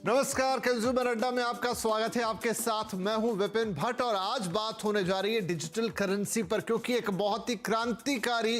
नमस्कार, कंज्यूमर अड्डा में आपका स्वागत है। आपके साथ मैं हूं विपिन भट्ट और आज बात होने जा रही है डिजिटल करेंसी पर, क्योंकि एक बहुत ही क्रांतिकारी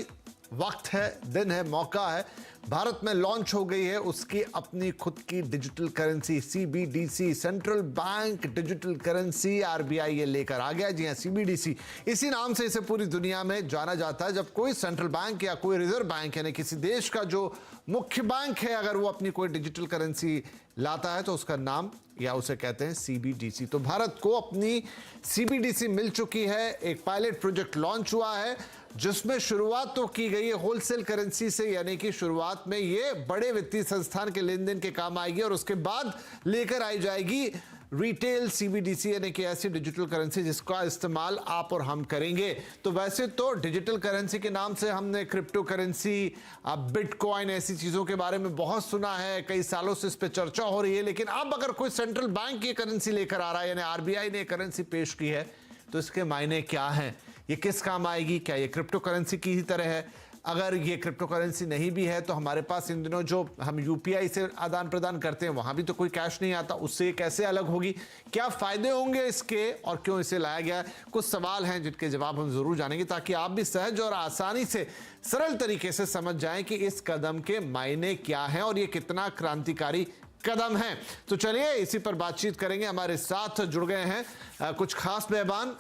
वक्त है, दिन है, मौका है। भारत में लॉन्च हो गई है उसकी अपनी खुद की digital currency CBDC, central bank digital currency. RBI ये लेकर आ गया। जी हां, सीबीडीसी इसी नाम से इसे पूरी दुनिया में जाना जाता है। जब कोई सेंट्रल बैंक या कोई रिजर्व बैंक यानी किसी देश का जो मुख्य बैंक है, अगर वो अपनी कोई डिजिटल करेंसी लाता है तो उसका नाम या उसे कहते हैं सीबीडीसी। तो भारत को अपनी सीबीडीसी मिल चुकी है। एक पायलट प्रोजेक्ट लॉन्च हुआ है जिसमें शुरुआत तो की गई है होलसेल करेंसी से, यानी कि शुरुआत में ये बड़े वित्तीय संस्थान के लेन देन के काम आएगी और उसके बाद लेकर आई जाएगी रिटेल सीबीडीसी, यानी कि ऐसी डिजिटल करेंसी जिसका इस्तेमाल आप और हम करेंगे। तो वैसे तो डिजिटल करेंसी के नाम से हमने क्रिप्टो करेंसी, बिटकॉइन, ऐसी चीजों के बारे में बहुत सुना है, कई सालों से इस पर चर्चा हो रही है। लेकिन अब अगर कोई सेंट्रल बैंक ये करेंसी लेकर आ रहा है, यानी आरबीआई ने करेंसी पेश की है, तो इसके मायने क्या हैं? ये किस काम आएगी? क्या ये क्रिप्टो करेंसी की ही तरह है? अगर ये क्रिप्टो करेंसी नहीं भी है तो हमारे पास इन दिनों जो हम यूपीआई से आदान प्रदान करते हैं वहां भी तो कोई कैश नहीं आता, उससे ये कैसे अलग होगी? क्या फायदे होंगे इसके और क्यों इसे लाया गया? कुछ सवाल हैं जिनके जवाब हम जरूर जानेंगे, ताकि आप भी सहज और आसानी से, सरल तरीके से समझ जाएं कि इस कदम के मायने क्या हैं और ये कितना क्रांतिकारी कदम है। तो चलिए इसी पर बातचीत करेंगे। हमारे साथ जुड़ गए हैं कुछ खास मेहमान।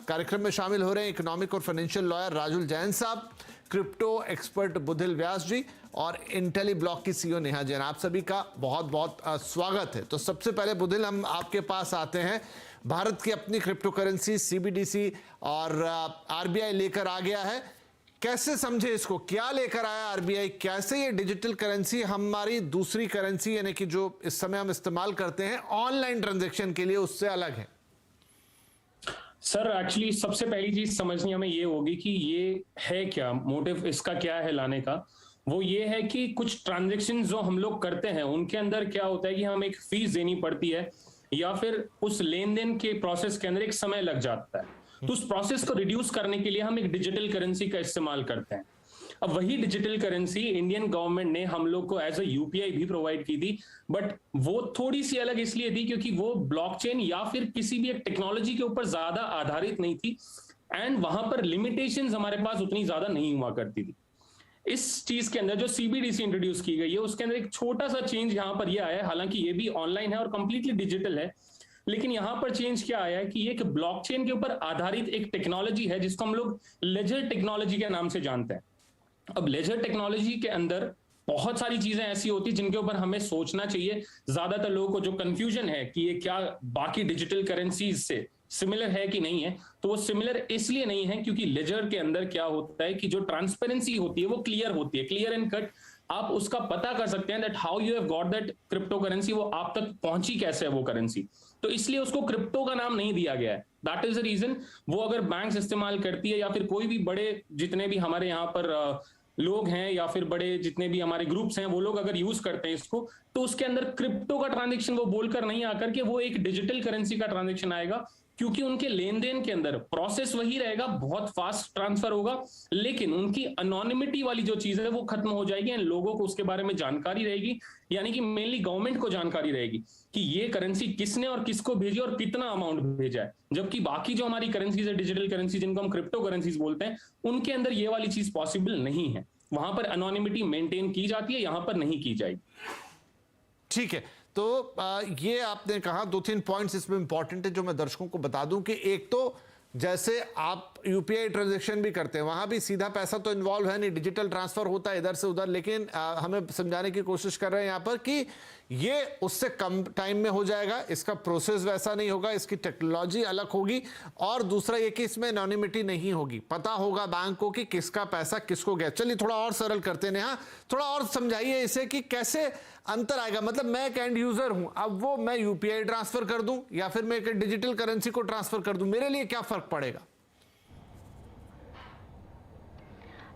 कार्यक्रम में शामिल हो रहे हैं इकोनॉमिक और फाइनेंशियल लॉयर राजुल जैन साहब, क्रिप्टो एक्सपर्ट बुधिल व्यास जी और इंटेलीब्लॉक की सीईओ नेहा जैन। आप सभी का बहुत बहुत स्वागत है। तो सबसे पहले बुधिल, हम आपके पास आते हैं। भारत की अपनी क्रिप्टो करेंसी सीबीडीसी और आरबीआई लेकर आ गया है। कैसे समझे इसको? क्या लेकर आया आरबीआई? कैसे ये डिजिटल करेंसी हमारी दूसरी करेंसी यानी कि जो इस समय हम इस्तेमाल करते हैं ऑनलाइन ट्रांजैक्शन के लिए, उससे अलग है? सर एक्चुअली सबसे पहली चीज समझनी हमें ये होगी कि ये है क्या, मोटिव इसका क्या है लाने का। वो ये है कि कुछ ट्रांजैक्शन जो हम लोग करते हैं उनके अंदर क्या होता है कि हमें एक फीस देनी पड़ती है या फिर उस लेन देन के प्रोसेस के अंदर एक समय लग जाता है। तो उस प्रोसेस को रिड्यूस करने के लिए हम एक डिजिटल करेंसी का इस्तेमाल करते हैं। अब वही डिजिटल करेंसी इंडियन गवर्नमेंट ने हम लोग को एज अ यूपीआई भी प्रोवाइड की थी, बट वो थोड़ी सी अलग इसलिए थी क्योंकि वो ब्लॉकचेन या फिर किसी भी एक टेक्नोलॉजी के ऊपर ज्यादा आधारित नहीं थी एंड वहां पर लिमिटेशंस हमारे पास उतनी ज्यादा नहीं हुआ करती थी। इस चीज के अंदर जो सीबीडीसी इंट्रोड्यूस की गई है उसके अंदर एक छोटा सा चेंज यहाँ पर यह आया है, हालांकि ये भी ऑनलाइन है और कंप्लीटली डिजिटल है, लेकिन यहां पर चेंज क्या आया है कि एक ब्लॉकचेन के ऊपर आधारित एक टेक्नोलॉजी है जिसको हम लोग लेजर टेक्नोलॉजी के नाम से जानते हैं। अब लेजर टेक्नोलॉजी के अंदर बहुत सारी चीजें ऐसी होती है जिनके ऊपर हमें सोचना चाहिए। ज्यादातर लोगों को जो कंफ्यूजन है कि ये क्या बाकी डिजिटल करेंसीज से सिमिलर है कि नहीं है, तो वो सिमिलर इसलिए नहीं है क्योंकि लेजर के अंदर क्या होता है कि जो ट्रांसपेरेंसी होती है वो क्लियर होती है, क्लियर एंड कट। आप उसका पता कर सकते हैं that how you have got that crypto currency, वो आप तक पहुंची कैसे है वो करेंसी। तो इसलिए उसको क्रिप्टो का नाम नहीं दिया गया है। That is the reason. वो अगर बैंक्स इस्तेमाल करती है या फिर कोई भी बड़े जितने भी हमारे यहाँ पर लोग हैं या फिर बड़े जितने भी हमारे ग्रुप्स हैं वो लोग अगर यूज करते हैं इसको, तो उसके अंदर क्रिप्टो का ट्रांजैक्शन वो बोलकर नहीं आकर के वो एक डिजिटल करेंसी का ट्रांजैक्शन आएगा, क्योंकि उनके लेन देन के अंदर प्रोसेस वही रहेगा, बहुत फास्ट ट्रांसफर होगा, लेकिन उनकी अनोनिमिटी वाली जो चीज है वो खत्म हो जाएगी एंड लोगों को उसके बारे में जानकारी रहेगी, यानी कि मेनली गवर्नमेंट को जानकारी रहेगी कि ये करेंसी किसने और किसको भेजी और कितना अमाउंट भेजा है। जबकि बाकी जो हमारी करेंसीज है, डिजिटल करेंसी जिनको हम क्रिप्टो करेंसीज बोलते हैं, उनके अंदर ये वाली चीज पॉसिबल नहीं है। वहां पर अनोनिमिटी मेंटेन की जाती है, यहां पर नहीं की जाएगी। ठीक है, तो ये आपने कहा, दो तीन पॉइंट्स इसमें इंपॉर्टेंट है जो मैं दर्शकों को बता दूं कि एक तो जैसे आप यूपीआई ट्रांजैक्शन भी करते हैं, वहां भी सीधा पैसा तो इन्वॉल्व है नहीं, डिजिटल ट्रांसफर होता है इधर से उधर, लेकिन हमें समझाने की कोशिश कर रहे हैं यहां पर कि ये उससे कम टाइम में हो जाएगा, इसका प्रोसेस वैसा नहीं होगा, इसकी टेक्नोलॉजी अलग होगी, और दूसरा ये कि इसमें एनोनिमिटी नहीं होगी, पता होगा बैंक को कि किसका पैसा किसको गया। चलिए थोड़ा और सरल करते हैं, हाँ थोड़ा और समझाइए इसे कि कैसे अंतर आएगा। मतलब मैं एक एंड यूजर हूं, अब वो मैं यूपीआई ट्रांसफर कर दूं या फिर मैं एक डिजिटल करेंसी को ट्रांसफर कर दूं, मेरे लिए क्या फर्क पड़ेगा?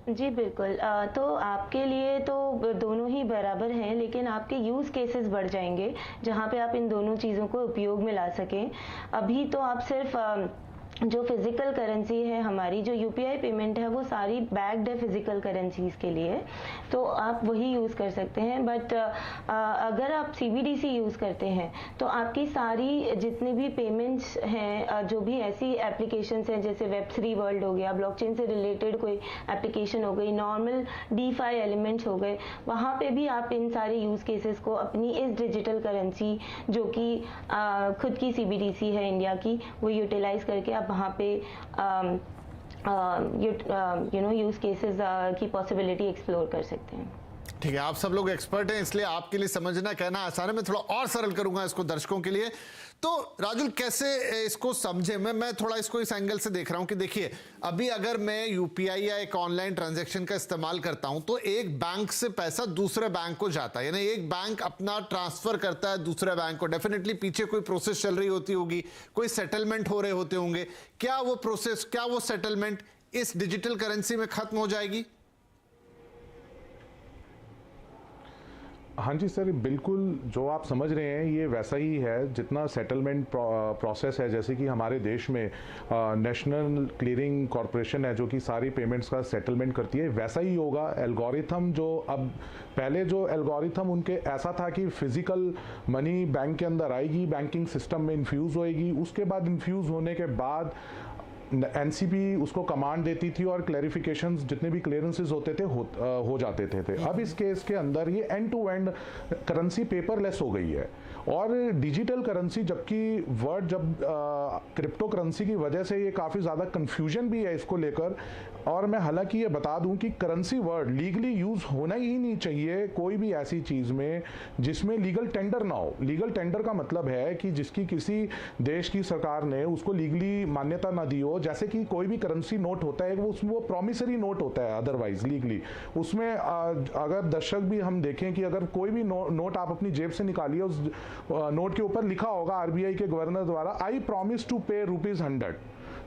जी बिल्कुल। तो आपके लिए तो दोनों ही बराबर हैं, लेकिन आपके यूज़ केसेस बढ़ जाएंगे जहाँ पे आप इन दोनों चीज़ों को उपयोग में ला सकें। अभी तो आप सिर्फ जो फिजिकल करेंसी है हमारी, जो यूपीआई पेमेंट है वो सारी बैक्ड है फिजिकल करेंसीज के लिए, तो आप वही यूज़ कर सकते हैं। बट अगर आप सीबीडीसी यूज़ करते हैं तो आपकी सारी जितनी भी पेमेंट्स हैं, जो भी ऐसी एप्लीकेशंस हैं जैसे वेब3 वर्ल्ड हो गया, ब्लॉकचेन से रिलेटेड कोई एप्लीकेशन हो गई, नॉर्मल डीफाई एलिमेंट्स हो गए, वहाँ पे भी आप इन सारे यूज़ केसेस को अपनी इस डिजिटल करेंसी जो कि खुद की सीबीडीसी है इंडिया की, वो यूटिलाइज करके आप वहाँ पे यूज केसेस की पॉसिबिलिटी एक्सप्लोर कर सकते हैं। ठीक है, आप सब लोग एक्सपर्ट हैं इसलिए आपके लिए समझना कहना आसान है। मैं थोड़ा और सरल करूंगा इसको दर्शकों के लिए। तो राजुल कैसे इसको समझे, मैं थोड़ा इसको इस एंगल से देख रहा हूं कि देखिए अभी अगर मैं यूपीआई या एक ऑनलाइन ट्रांजैक्शन का इस्तेमाल करता हूं तो एक बैंक से पैसा दूसरे बैंक को जाता है, यानी एक बैंक अपना ट्रांसफर करता है दूसरे बैंक को, डेफिनेटली पीछे कोई प्रोसेस चल रही होती होगी, कोई सेटलमेंट हो रहे होते होंगे। क्या वो प्रोसेस, क्या वो सेटलमेंट इस डिजिटल करेंसी में खत्म हो जाएगी? हाँ जी सर, बिल्कुल जो आप समझ रहे हैं ये वैसा ही है जितना सेटलमेंट प्रोसेस है। जैसे कि हमारे देश में नेशनल क्लियरिंग कॉरपोरेशन है जो कि सारी पेमेंट्स का सेटलमेंट करती है, वैसा ही होगा एल्गोरिथम। जो अब पहले जो एल्गोरिथम उनके ऐसा था कि फिजिकल मनी बैंक के अंदर आएगी, बैंकिंग सिस्टम में इन्फ्यूज़ होएगी, उसके बाद इन्फ्यूज़ होने के बाद एनसीबी उसको कमांड देती थी और क्लैरिफिकेशंस जितने भी क्लियरेंसेस होते थे हो जाते थे। अब इस केस के अंदर ये end to end currency paperless हो गई है और डिजिटल करेंसी, जबकि वर्ड जब क्रिप्टो करेंसी की वजह से ये काफ़ी ज़्यादा कंफ्यूजन भी है इसको लेकर। और मैं हालांकि ये बता दूं कि करेंसी वर्ड लीगली यूज़ होना ही नहीं चाहिए कोई भी ऐसी चीज़ में जिसमें लीगल टेंडर ना हो। लीगल टेंडर का मतलब है कि जिसकी किसी देश की सरकार ने उसको लीगली मान्यता ना दी हो। जैसे कि कोई भी करेंसी नोट होता है वो प्रॉमिसरी नोट होता है अदरवाइज लीगली। उसमें अगर दर्शक भी हम देखें कि अगर कोई भी नोट आप अपनी जेब से निकालिए, उस नोट के ऊपर लिखा होगा आरबीआई के गवर्नर द्वारा, आई प्रॉमिस टू पे ₹100।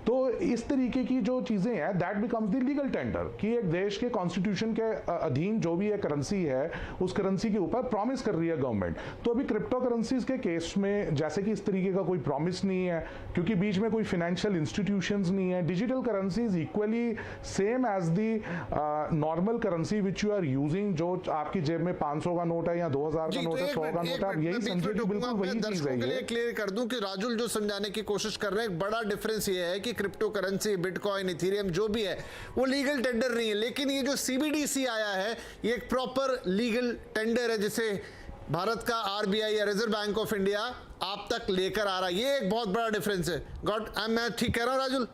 तो इस तरीके की जो चीज़ें हैं that becomes the legal tender कि एक देश के कॉन्स्टिट्यूशन के अधीन जो भी एक करेंसी है उस करेंसी के ऊपर प्रॉमिस कर रही है गवर्नमेंट। तो अभी क्रिप्टो करेंसीज के केस में जैसे कि इस तरीके का कोई प्रॉमिस नहीं है क्योंकि बीच में कोई फाइनेंशियल इंस्टीट्यूशंस नहीं है। Digital currency is equally same as the normal currency which you are using. जो आपकी जेब में 500 का नोट है या 2000 का नोट है, 100 का नोट है, आप यही समझिए कि बिल्कुल वही चीज़ है। ये क्लियर कर दूं कि राजुल जो समझाने की कोशिश कर रहे हैं, एक बड़ा डिफरेंस ये है कि क्रिप्टो करेंसी, बिटकॉइन, इथेरियम जो भी है वो लीगल टेंडर नहीं है, लेकिन ये जो सीबीडीसी आया है ये एक प्रॉपर लीगल टेंडर है जिसे भारत का आरबीआई या रिजर्व बैंक ऑफ इंडिया आप तक लेकर आ रहा है। ये एक बहुत बड़ा डिफरेंस है। गॉड, मैं ठीक कह रहा हूं राजुल?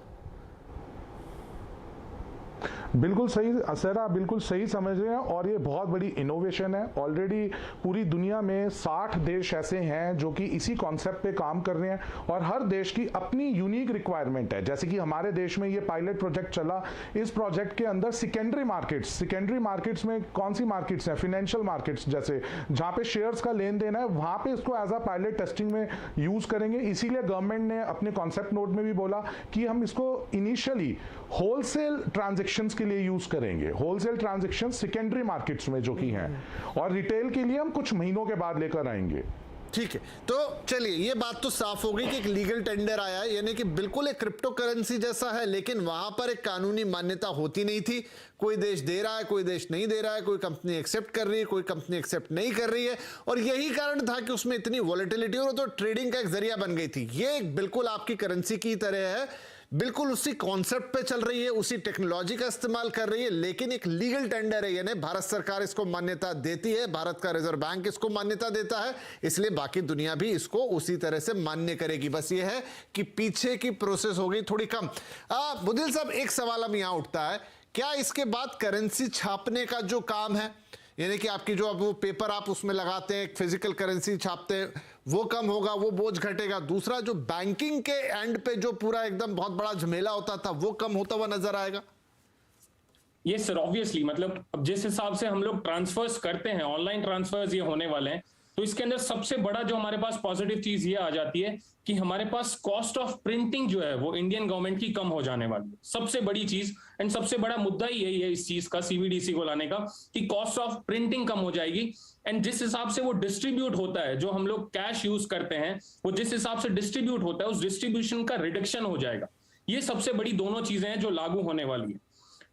बिल्कुल सही सर, आप बिल्कुल सही समझ रहे हैं और ये बहुत बड़ी इनोवेशन है। ऑलरेडी पूरी दुनिया में 60 देश ऐसे हैं जो कि इसी कॉन्सेप्ट पे काम कर रहे हैं और हर देश की अपनी यूनिक रिक्वायरमेंट है। जैसे कि हमारे देश में ये पायलट प्रोजेक्ट चला, इस प्रोजेक्ट के अंदर सेकेंडरी मार्केट्स में कौन सी मार्केट्स हैं? फाइनेंशियल मार्केट्स, जैसे जहाँ पे शेयर्स का लेन देन है वहाँ पे इसको एज अ पायलट टेस्टिंग में यूज़ करेंगे। इसीलिए गवर्नमेंट ने अपने कॉन्सेप्ट नोट में भी बोला कि हम इसको इनिशियली होलसेल ट्रांजेक्शन्स के लिए यूज करेंगे। होलसेल ट्रांजैक्शन सेकेंडरी मार्केट्स में जो कि हैं, और रिटेल के लिए हम कुछ महीनों के बाद लेकर आएंगे। ठीक है, तो चलिए ये बात तो साफ हो गई कि एक लीगल टेंडर आया है, यानी कि बिल्कुल एक क्रिप्टो करेंसी जैसा है, लेकिन वहां पर एक कानूनी मान्यता होती नहीं थी। कोई देश दे रहा है, कोई देश नहीं दे रहा है, कोई कंपनी एक्सेप्ट कर रही है, कोई कंपनी एक्सेप्ट नहीं कर रही है, और यही कारण था कि उसमें इतनी वॉलेटिलिटी और तो ट्रेडिंग का एक जरिया बन गई थी। ये बिल्कुल आपकी करेंसी की तरह है, बिल्कुल उसी कॉन्सेप्ट पे चल रही है, उसी टेक्नोलॉजी का इस्तेमाल कर रही है, लेकिन एक लीगल टेंडर है, यानी भारत सरकार इसको मान्यता देती है, भारत का रिजर्व बैंक इसको मान्यता देता है, इसलिए बाकी दुनिया भी इसको उसी तरह से मान्य करेगी। बस ये है कि पीछे की प्रोसेस हो गई थोड़ी कम। बुदिल साहब, एक सवाल अब यहां उठता है, क्या इसके बाद करेंसी छापने का जो काम है, यानी कि आपकी जो अब वो पेपर आप उसमें लगाते हैं, फिजिकल करेंसी छापते हैं, वो कम होगा, वो बोझ घटेगा। दूसरा जो बैंकिंग के एंड पे जो पूरा एकदम बहुत बड़ा झमेला होता था वो कम होता हुआ नजर आएगा। ये सर ऑब्वियसली, मतलब अब जिस हिसाब से हम लोग ट्रांसफर्स करते हैं, ऑनलाइन ट्रांसफर्स ये होने वाले हैं, तो इसके अंदर सबसे बड़ा जो हमारे पास पॉजिटिव चीज ये आ जाती है कि हमारे पास कॉस्ट ऑफ प्रिंटिंग जो है वो इंडियन गवर्नमेंट की कम हो जाने वाली है। सबसे बड़ी चीज एंड सबसे बड़ा मुद्दा ही यही है इस चीज का, सीबीडीसी को लाने का, कि कॉस्ट ऑफ प्रिंटिंग कम हो जाएगी। एंड जिस हिसाब से वो डिस्ट्रीब्यूट होता है, जो हम लोग कैश यूज करते हैं, वो जिस हिसाब से डिस्ट्रीब्यूट होता है, उस डिस्ट्रीब्यूशन का रिडक्शन हो जाएगा। ये सबसे बड़ी दोनों चीजें हैं जो लागू होने वाली है।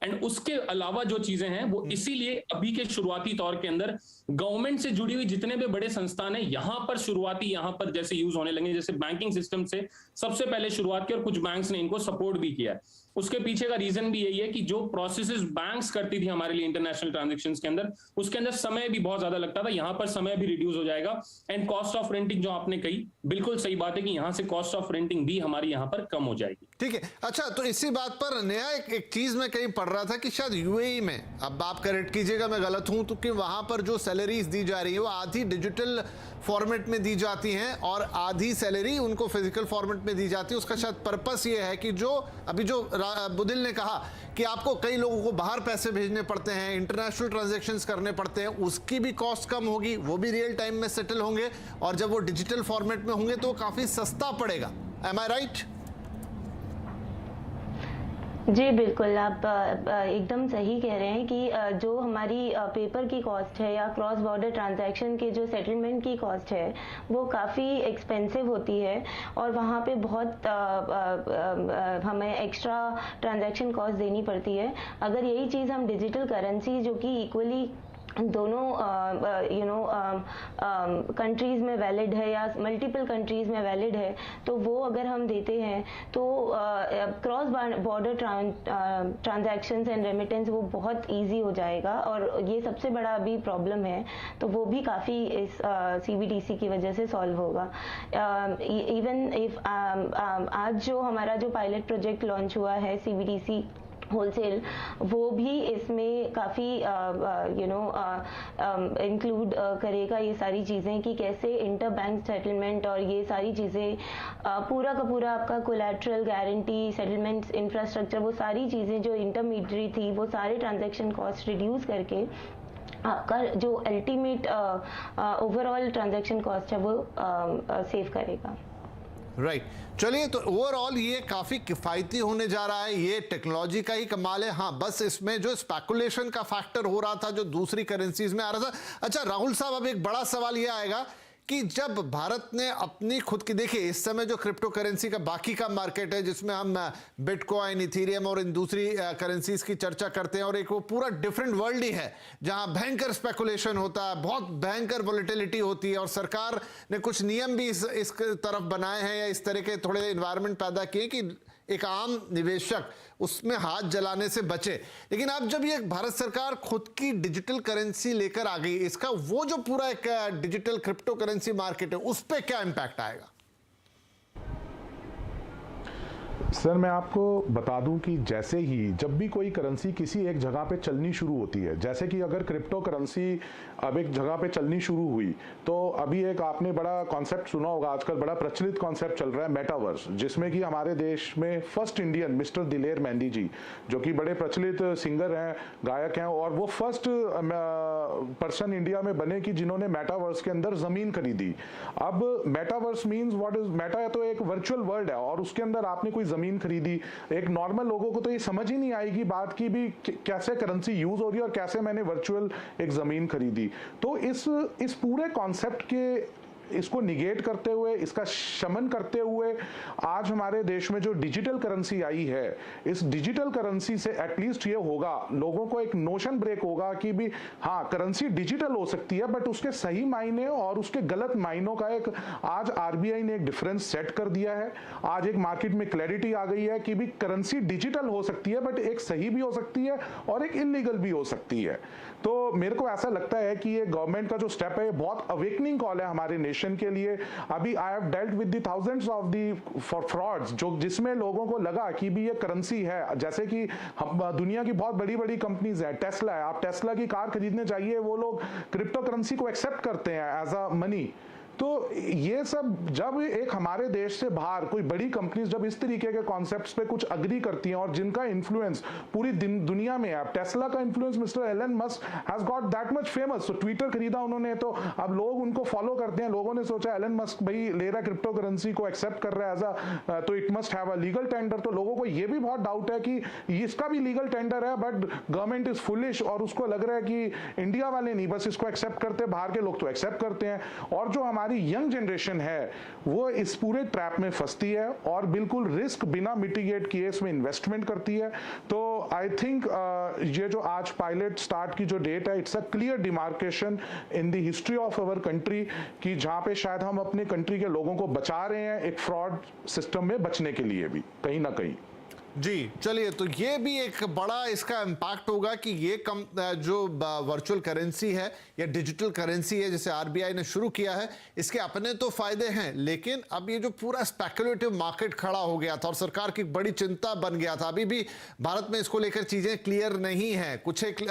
एंड उसके अलावा जो चीजें हैं वो इसीलिए अभी के शुरुआती तौर के अंदर गवर्नमेंट से जुड़ी हुई जितने भी बड़े संस्थान है यहां पर शुरुआती यहां पर जैसे यूज होने लगे, जैसे बैंकिंग सिस्टम से सबसे पहले शुरुआत की और कुछ बैंक्स ने इनको सपोर्ट भी किया है। उसके पीछे का रीजन भी यही है कि जो प्रोसेसेस बैंक्स करती थी हमारे लिए इंटरनेशनल ट्रांजैक्शंस के अंदर, उसके अंदर समय भी बहुत ज्यादा लगता था, यहां पर समय भी रिड्यूस हो जाएगा। एंड कॉस्ट ऑफ रेंटिंग जो आपने कही बिल्कुल सही बात है कि यहां से कॉस्ट ऑफ रेंटिंग भी हमारी यहां पर कम हो जाएगी। ठीक है, अच्छा, तो इसी बात पर नया एक चीज मैं कहीं पढ़ रहा था कि शायद यूएई में, अब आप करेक्ट कीजिएगा मैं गलत हूं, तो कि वहां पर जो सैलरीज दी जा रही है वो आधी डिजिटल फॉर्मेट में दी जाती हैं और आधी सैलरी उनको फिजिकल फॉर्मेट में दी जाती है। उसका शायद पर्पस ये है कि जो अभी जो बुदिल ने कहा कि आपको कई लोगों को बाहर पैसे भेजने पड़ते हैं, इंटरनेशनल ट्रांजैक्शंस करने पड़ते हैं, उसकी भी कॉस्ट कम होगी, वो भी रियल टाइम में सेटल होंगे, और जब वो डिजिटल फॉर्मेट में होंगे तो काफी सस्ता पड़ेगा। एम आई राइट? जी बिल्कुल, आप एकदम सही कह रहे हैं कि जो हमारी पेपर की कॉस्ट है या क्रॉस बॉर्डर ट्रांजैक्शन के जो सेटलमेंट की कॉस्ट है वो काफ़ी एक्सपेंसिव होती है और वहाँ पे बहुत हमें एक्स्ट्रा ट्रांजैक्शन कॉस्ट देनी पड़ती है। अगर यही चीज़ हम डिजिटल करेंसी जो कि इक्वली दोनों कंट्रीज में वैलिड है या मल्टीपल कंट्रीज में वैलिड है, तो वो अगर हम देते हैं तो cross border transactions and remittance वो बहुत इजी हो जाएगा और ये सबसे बड़ा अभी प्रॉब्लम है, तो वो भी काफ़ी इस CBDC की वजह से सॉल्व होगा। इवन इफ आज जो हमारा जो पायलट प्रोजेक्ट लॉन्च हुआ है CBDC होलसेल, वो भी इसमें काफ़ी इंक्लूड करेगा ये सारी चीज़ें कि कैसे इंटर बैंक सेटलमेंट और ये सारी चीज़ें पूरा का पूरा आपका कोलैटरल गारंटी सेटलमेंट इंफ्रास्ट्रक्चर वो सारी चीज़ें जो इंटरमीडियरी थी वो सारे ट्रांजैक्शन कॉस्ट रिड्यूस करके आपका जो अल्टीमेट ओवरऑल ट्रांजैक्शन कॉस्ट है वो सेव करेगा। राइट चलिए, तो ओवरऑल ये काफ़ी किफ़ायती होने जा रहा है, ये टेक्नोलॉजी का ही कमाल है। हाँ, बस इसमें जो स्पेकुलेशन का फैक्टर हो रहा था जो दूसरी करेंसीज में आ रहा था। अच्छा राहुल साहब, अब एक बड़ा सवाल ये आएगा कि जब भारत ने अपनी खुद की, देखिए इस समय जो क्रिप्टो करेंसी का बाकी का मार्केट है जिसमें हम बिटकॉइन, इथेरियम और इन दूसरी करेंसीज की चर्चा करते हैं, और एक वो पूरा डिफरेंट वर्ल्ड ही है जहां भयंकर स्पेकुलेशन होता है, बहुत भयंकर वॉलेटिलिटी होती है, और सरकार ने कुछ नियम भी इस तरफ बनाए हैं या इस तरह के थोड़े इन्वायरमेंट पैदा किए कि एक आम निवेशक उसमें हाथ जलाने से बचे। लेकिन अब जब ये भारत सरकार खुद की डिजिटल करेंसी लेकर आ गई, इसका वो जो पूरा एक डिजिटल क्रिप्टो करेंसी मार्केट है उस पे क्या इंपैक्ट आएगा? सर मैं आपको बता दूं कि जैसे ही जब भी कोई करेंसी किसी एक जगह पे चलनी शुरू होती है, जैसे कि अगर क्रिप्टो करेंसी अब एक जगह पे चलनी शुरू हुई, तो अभी एक आपने बड़ा कॉन्सेप्ट सुना होगा, आजकल बड़ा प्रचलित कॉन्सेप्ट चल रहा है मेटावर्स, जिसमें कि हमारे देश में फर्स्ट इंडियन मिस्टर दिलेर मेहंदी जी, जो कि बड़े प्रचलित सिंगर हैं, गायक हैं, और वो फर्स्ट पर्सन इंडिया में बने कि जिन्होंने मेटावर्स के अंदर जमीन खरीदी। अब metaverse means what is Meta, है तो एक वर्चुअल वर्ल्ड है और उसके अंदर आपने कोई जमीन खरीदी। एक नॉर्मल लोगों को तो ये समझ ही नहीं आएगी बात की भी कैसे करेंसी यूज हो रही है और कैसे मैंने वर्चुअल एक जमीन खरीदी। तो इस पूरे कॉन्सेप्ट के इसको निगेट करते हुए, इसका शमन करते हुए आज हमारे देश में जो डिजिटल करेंसी आई है, इस डिजिटल करेंसी से एटलीस्ट ये होगा, लोगों को एक नोशन ब्रेक होगा कि भी हाँ करेंसी डिजिटल हो सकती है, बट उसके सही मायने और उसके गलत मायनों का एक आज RBI ने एक डिफरेंस सेट कर दिया है। आज एक मार्केट में क्लैरिटी आ गई है कि भी करेंसी डिजिटल हो सकती है, बट एक सही भी हो सकती है और एक इलीगल भी हो सकती है। तो मेरे को ऐसा लगता है कि ये गवर्नमेंट का जो स्टेप है ये बहुत अवेकनिंग कॉल है हमारे नेशन के लिए। अभी I have dealt with the thousands of the for frauds, जो जिसमें लोगों को लगा कि भी ये करेंसी है, जैसे कि हम दुनिया की बहुत बड़ी बड़ी कंपनीज है, टेस्ला है, आप टेस्ला की कार खरीदने चाहिए, वो लोग क्रिप्टो करेंसी को एक्सेप्ट करते हैं एज अ मनी। तो ये सब जब एक हमारे देश से बाहर कोई बड़ी कंपनीज जब इस तरीके के कॉन्सेप्ट्स पे कुछ अग्री करती हैं और जिनका इन्फ्लुएंस पूरी दुनिया में है, टेस्ला का influence Mister Elon Musk has got that much famous, तो ट्विटर खरीदा उन्होंने, तो अब लोग उनको फॉलो करते हैं। लोगों ने सोचा एलन मस्क भाई ले रहा है क्रिप्टो करेंसी को एक्सेप्ट कर रहा है एज अ, तो it must have a legal tender. तो लोगों को ये भी बहुत डाउट है कि इसका भी लीगल टेंडर है, बट गवर्नमेंट इज फुलिश और उसको लग रहा है कि इंडिया वाले नहीं बस इसको एक्सेप्ट करते, बाहर के लोग तो एक्सेप्ट करते हैं। और जो हमारे हमारी यंग जनरेशन है वो इस पूरे ट्रैप में फंसती है और बिल्कुल रिस्क बिना मिटिगेट किए इसमें इन्वेस्टमेंट करती है। तो आई थिंक ये जो आज पायलट स्टार्ट की जो डेट है, it's a clear demarcation in the history of our country कि जहां पे शायद हम अपने कंट्री के लोगों को बचा रहे हैं एक फ्रॉड सिस्टम में बचने के लिए भी कहीं ना कहीं। जी चलिए, तो ये भी एक बड़ा इसका इम्पैक्ट होगा कि ये जो वर्चुअल करेंसी है या डिजिटल करेंसी है जिसे आरबीआई ने शुरू किया है, इसके अपने तो फायदे हैं, लेकिन अब ये जो पूरा स्पेकुलेटिव मार्केट खड़ा हो गया था और सरकार की बड़ी चिंता बन गया था, अभी भी भारत में इसको लेकर चीजें क्लियर नहीं है। कुछ एक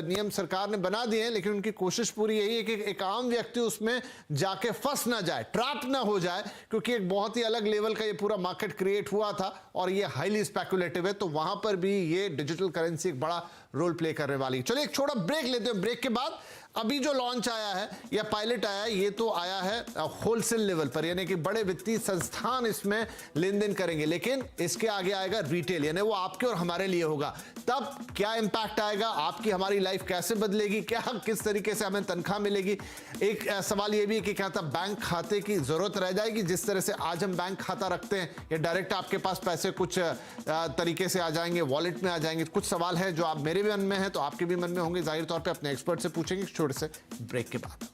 नियम सरकार ने बना दिए हैं, लेकिन उनकी कोशिश पूरी यही है कि एक आम व्यक्ति उसमें जाके फंस ना जाए, ट्रैप ना हो जाए, क्योंकि एक बहुत ही अलग लेवल का ये पूरा मार्केट क्रिएट हुआ था और ये हाईली स्पेकुलेटिव है। तो वहां पर भी ये डिजिटल करेंसी एक बड़ा रोल प्ले करने वाली है। चलिए एक छोटा ब्रेक लेते हैं, ब्रेक के बाद अभी जो लॉन्च आया है या पायलट आया है, ये तो आया है होलसेल लेवल पर, यानी कि बड़े वित्तीय संस्थान इसमें लेन देन करेंगे, लेकिन इसके आगे आएगा रिटेल, यानी वो आपके और हमारे लिए होगा। तब क्या इंपैक्ट आएगा, आपकी हमारी लाइफ कैसे बदलेगी, क्या किस तरीके से हमें तनख्वाह मिलेगी। एक सवाल ये भी है कि क्या तब बैंक खाते की जरूरत रह जाएगी, जिस तरह से आज हम बैंक खाता रखते हैं, या डायरेक्ट आपके पास पैसे कुछ तरीके से आ जाएंगे, वॉलेट में आ जाएंगे। कुछ सवाल है जो आप मेरे भी मन में है तो आपके भी मन में होंगे, जाहिर तौर पे अपने एक्सपर्ट से पूछेंगे छोटे से ब्रेक के बाद।